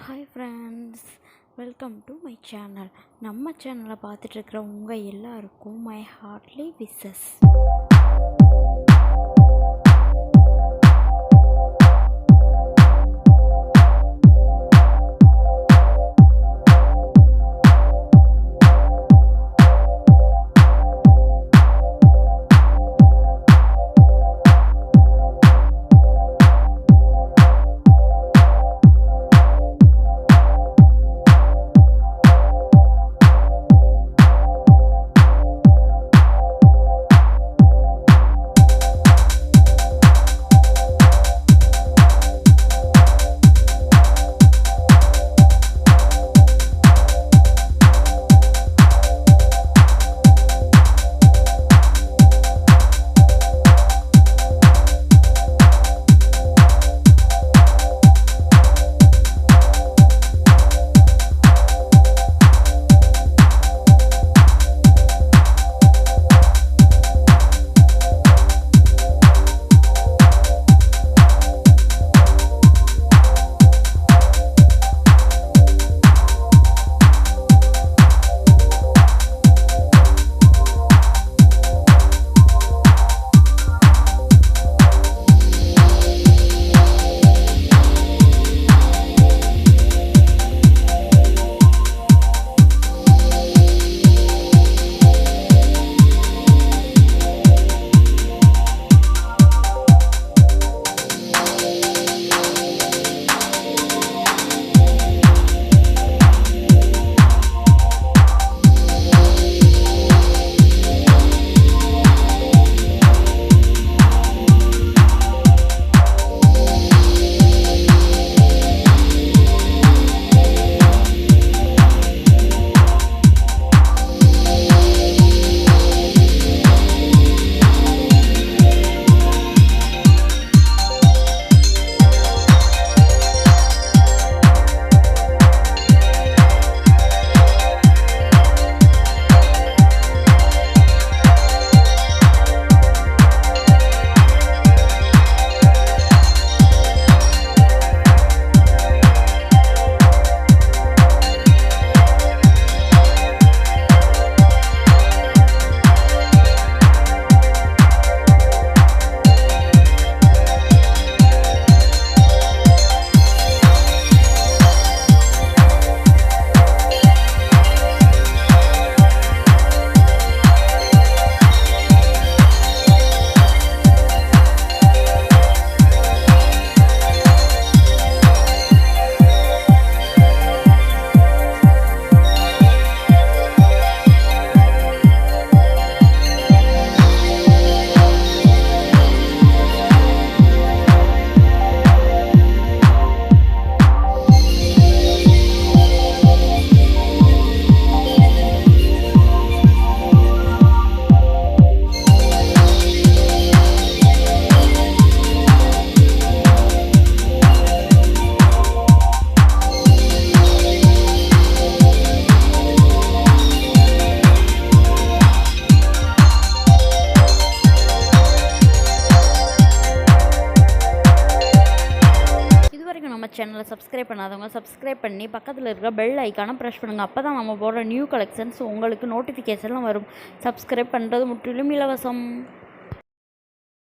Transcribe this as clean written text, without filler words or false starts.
Hi friends, welcome to my channel. நம்ம சேனலை பார்த்துட்டு இருக்கிற உங்கள் எல்லாருக்கும் மை ஹார்ட்லி விஷஸ். நம்ம சேனலை சப்ஸ்கிரைப் பண்ணாதவங்க சப்ஸ்கிரைப் பண்ணி பக்கத்தில் இருக்கிற பெல் ஐக்கானை ப்ரெஸ் பண்ணுங்கள். அப்போ தான் நம்ம போடுற நியூ கலெக்ஷன்ஸ் உங்களுக்கு நோட்டிஃபிகேஷன்லாம் வரும். சப்ஸ்கிரைப் பண்ணுறது முற்றிலும் இலவசம்.